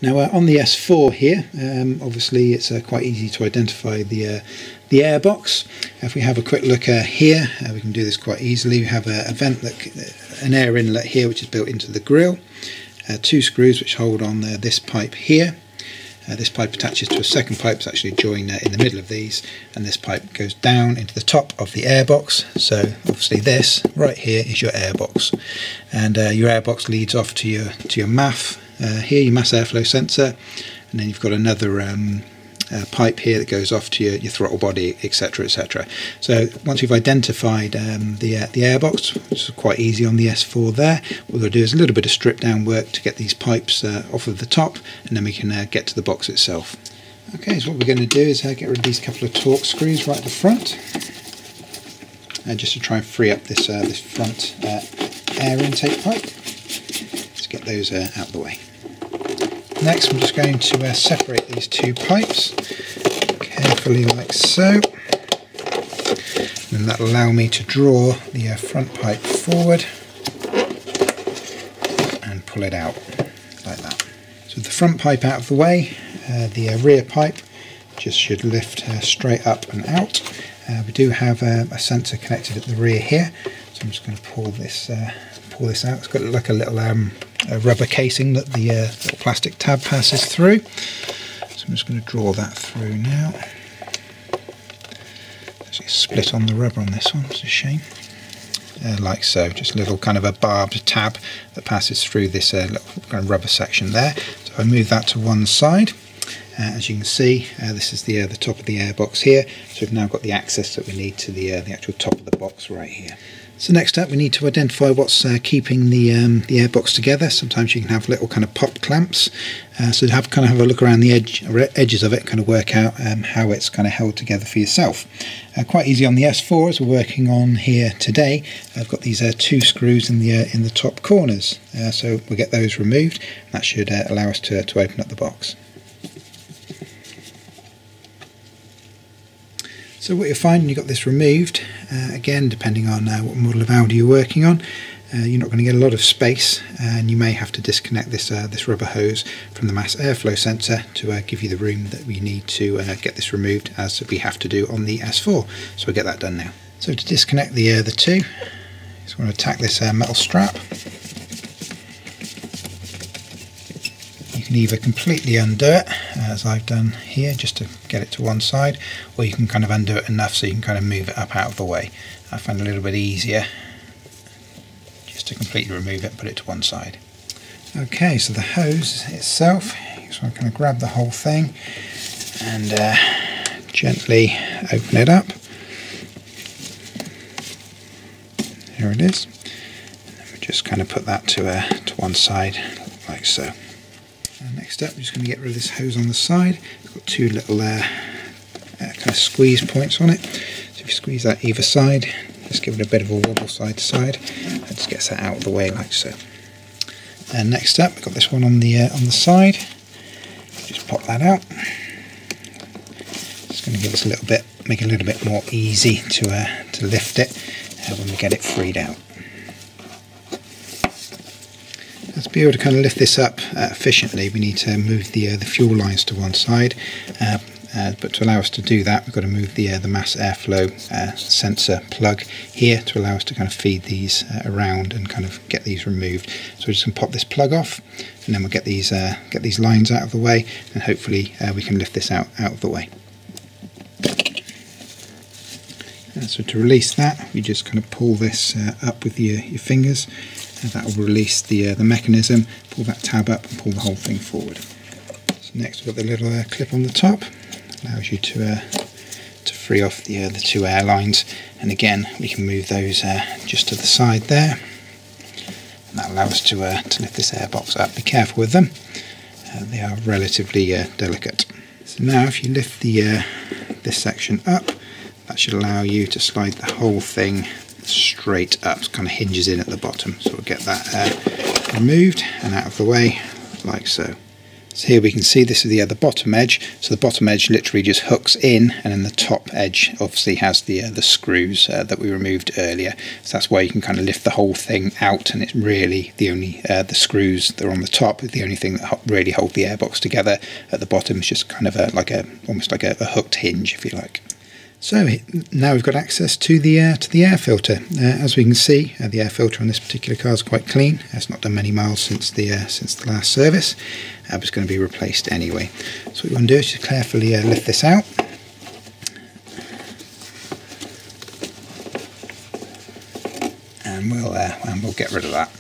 Now on the S4 here, obviously it's quite easy to identify the airbox. If we have a quick look here, we can do this quite easily. We have an air inlet here which is built into the grille, 2 screws which hold on this pipe here. This pipe attaches to a second pipe that's actually joined in the middle of these, and this pipe goes down into the top of the airbox. So obviously this right here is your airbox, and your airbox leads off to your MAF here, your mass airflow sensor, and then you've got another pipe here that goes off to your throttle body, etc, etc. So once we've identified the airbox, which is quite easy on the S4 there, what we're going to do is a little bit of strip down work to get these pipes off of the top, and then we can get to the box itself. Okay, so what we're going to do is get rid of these couple of Torx screws right at the front, just to try and free up this front air intake pipe. Let's get those out of the way. Next, I'm just going to separate these 2 pipes carefully like so, and that'll allow me to draw the front pipe forward and pull it out like that. So with the front pipe out of the way, the rear pipe just should lift straight up and out. We do have a sensor connected at the rear here, so I'm just going to pull this out. It's got like a little a rubber casing that the little plastic tab passes through. So I'm just going to draw that through now. Actually split on the rubber on this one, it's a shame. Like so, just a little kind of a barbed tab that passes through this little kind of rubber section there. So I move that to one side. As you can see, this is the top of the airbox here. So we've now got the access that we need to the actual top of the box right here. So next up, we need to identify what's keeping the airbox together. Sometimes you can have little kind of pop clamps, so have a look around the edges of it, kind of work out how it's kind of held together for yourself. Quite easy on the S4 as we're working on here today. I've got these 2 screws in the top corners, so we'll get those removed. That should allow us to open up the box. So what you'll find when you've got this removed, again depending on what model of Audi you're working on, you're not going to get a lot of space, and you may have to disconnect this rubber hose from the mass airflow sensor to give you the room that we need to get this removed, as we have to do on the S4. So we'll get that done now. So to disconnect the 2, just want to attack this metal strap. You can either completely undo it, as I've done here, just to get it to one side, or you can kind of undo it enough so you can kind of move it up out of the way. I find it a little bit easier just to completely remove it and put it to one side. Okay, so the hose itself, you just want to kind of grab the whole thing and gently open it up. Here it is. And then we just kind of put that to one side like so. Next up, we're just going to get rid of this hose on the side. It's got 2 little kind of squeeze points on it. So if you squeeze that either side, just give it a bit of a wobble side to side, and just gets that out of the way like so. And next up, we've got this one on the side. Just pop that out. It's going to give us a little bit, make it a little bit more easy to lift it when we get it freed out. To be able to kind of lift this up efficiently, we need to move the fuel lines to one side, but to allow us to do that, we've got to move the mass airflow sensor plug here to allow us to kind of feed these around and kind of get these removed. So we're just going to pop this plug off, and then we'll get these lines out of the way, and hopefully we can lift this out of the way. So to release that, we just kind of pull this up with your fingers. And that will release the mechanism, pull that tab up and pull the whole thing forward. So next we've got the little clip on the top, allows you to free off the 2 air lines, and again we can move those just to the side there, and that allows us to lift this airbox up. Be careful with them, they are relatively delicate. So now if you lift this section up, that should allow you to slide the whole thing straight up. It kind of hinges in at the bottom, so we'll get that removed and out of the way like so. So here we can see this is the bottom edge. So the bottom edge literally just hooks in, and then the top edge obviously has the screws that we removed earlier. So that's why you can kind of lift the whole thing out, and it's really the only the screws that are on the top is the only thing that really hold the airbox together. At the bottom it's just kind of almost like a hooked hinge, if you like. So now we've got access to the air filter. As we can see, the air filter on this particular car is quite clean. It's not done many miles since the last service, but it's going to be replaced anyway. So what we want to do is just carefully lift this out. And we'll get rid of that.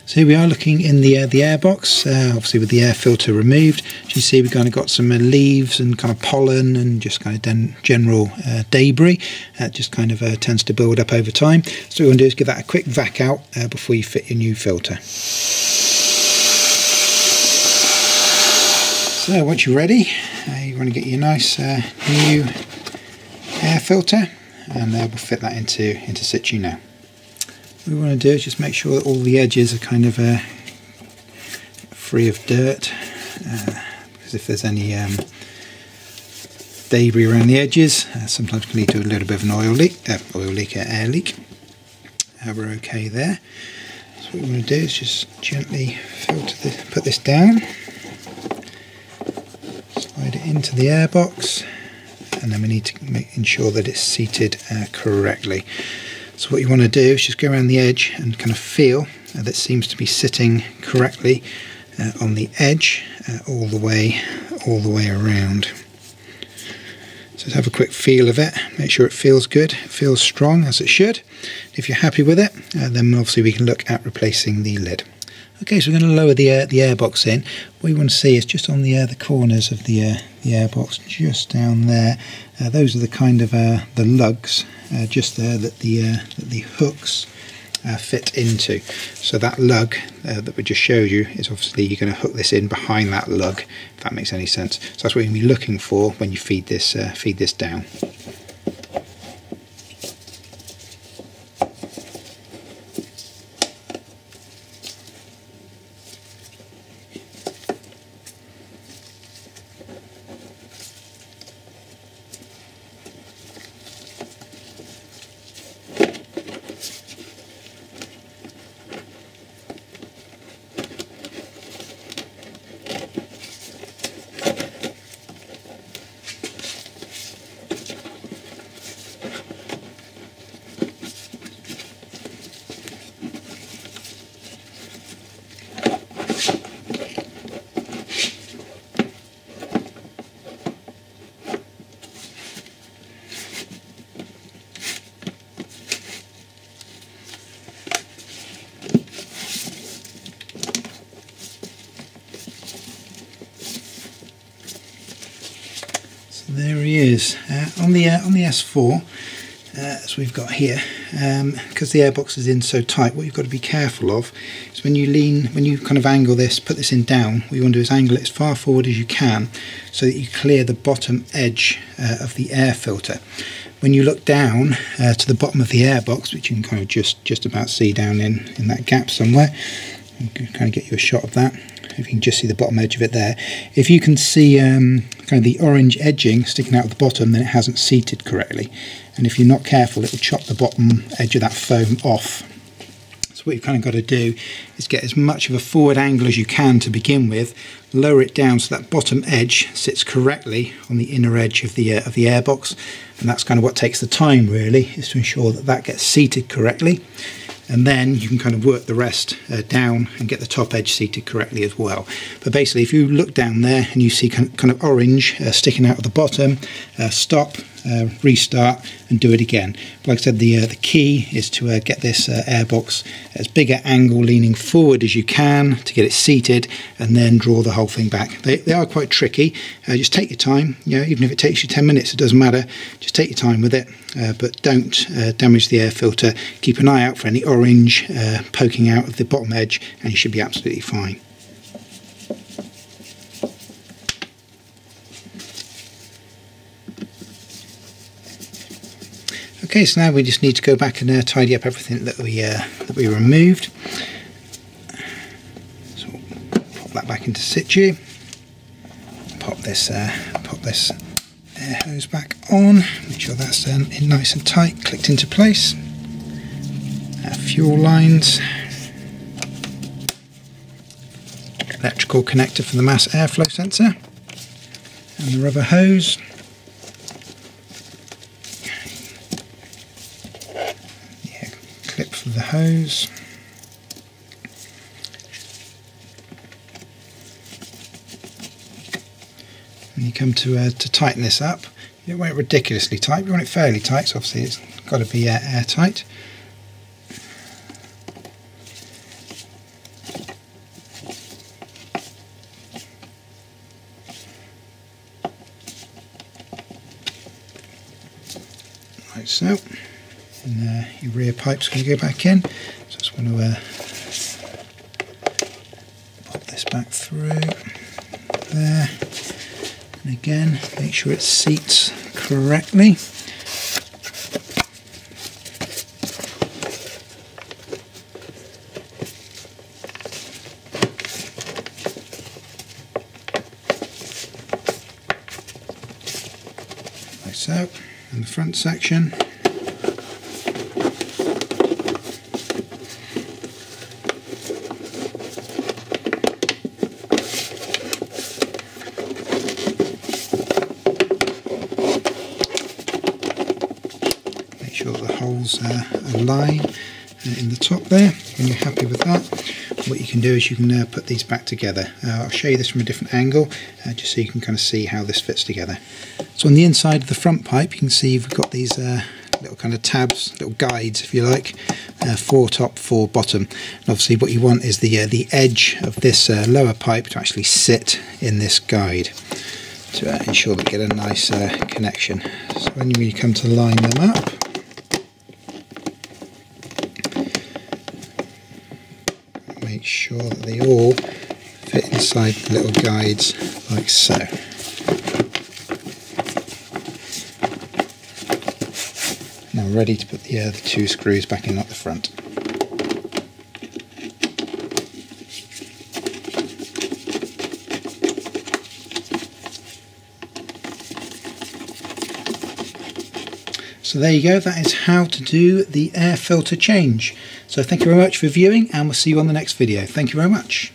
So here we are looking in the airbox, obviously with the air filter removed. As you see, we've kind of got some leaves and kind of pollen and just kind of general debris. Just kind of tends to build up over time. So what we want to do is give that a quick vac out before you fit your new filter. So once you're ready, you want to get your nice new air filter, and we'll fit that into situ now. What we want to do is just make sure that all the edges are kind of free of dirt, because if there's any debris around the edges, sometimes can lead to a little bit of an air leak. We're okay there. So what we want to do is just gently put this down, slide it into the airbox, and then we need to ensure that it's seated correctly. So what you want to do is just go around the edge and kind of feel that it seems to be sitting correctly on the edge all the way around. So just have a quick feel of it, make sure it feels good, it feels strong as it should. If you're happy with it, then obviously we can look at replacing the lid. Okay, so we're going to lower the airbox in. What we want to see is just on the corners of the airbox, just down there. Those are the kind of the lugs just there that the hooks fit into. So that lug that we just showed you is obviously you're going to hook this in behind that lug, if that makes any sense. So that's what you're going to be looking for when you feed this down. There he is on the S4, as we've got here. Because the airbox is in so tight, what you've got to be careful of is when you kind of angle this, put this in down, what you want to do is angle it as far forward as you can so that you clear the bottom edge of the air filter. When you look down to the bottom of the airbox, which you can kind of just about see down in that gap somewhere, you can kind of get you a shot of that. If you can just see the bottom edge of it there. If you can see kind of the orange edging sticking out of the bottom, then it hasn't seated correctly. And if you're not careful, it will chop the bottom edge of that foam off. So what you've kind of got to do is get as much of a forward angle as you can to begin with, lower it down so that bottom edge sits correctly on the inner edge of the airbox. And that's kind of what takes the time, really, is to ensure that that gets seated correctly. And then you can kind of work the rest down and get the top edge seated correctly as well. But basically, if you look down there and you see kind of orange sticking out of the bottom, stop, restart and do it again. But like I said, the key is to get this airbox as big an angle leaning forward as you can to get it seated, and then draw the whole thing back. They are quite tricky. Just take your time. You know, even if it takes you 10 minutes, it doesn't matter. Just take your time with it, but don't damage the air filter. Keep an eye out for any orange poking out of the bottom edge, and you should be absolutely fine. Okay, so now we just need to go back and tidy up everything that we removed. So we'll pop that back into situ. Pop this air hose back on, make sure that's in nice and tight, clicked into place. Fuel lines, electrical connector for the mass airflow sensor, and the rubber hose. Yeah, clip for the hose. And you come to tighten this up. You don't want it ridiculously tight, you want it fairly tight, so obviously it's got to be airtight. Like so. And your rear pipe's going to go back in. So I just want to pop this back through there. And again, make sure it seats correctly. Like so. And the front section. Sure the holes align in the top there. When you're happy with that, what you can do is you can put these back together. I'll show you this from a different angle just so you can kind of see how this fits together. So on the inside of the front pipe you can see you've got these little kind of tabs, little guides if you like, 4 top, 4 bottom. And obviously what you want is the edge of this lower pipe to actually sit in this guide to ensure that you get a nice connection. So when you come to line them up, make sure that they all fit inside the little guides like so. Now ready to put the 2 screws back in at the front. So there you go, that is how to do the air filter change. So thank you very much for viewing, and we'll see you on the next video. Thank you very much.